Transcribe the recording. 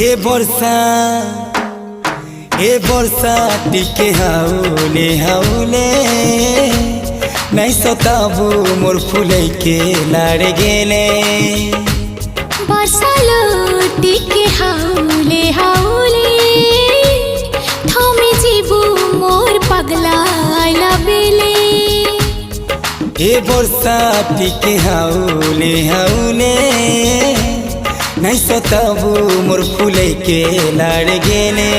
हे बरसा टिके हाउले हाउले नहीं सताबू मोर फुले के लाड़ गेले बरसा टिके हाउले हाउले थमे जीबू मोर पगला आइला बेले। हे बरसा टिके हाउले हाउले नहीं सताबू मोर फुले के लाड़ गेले।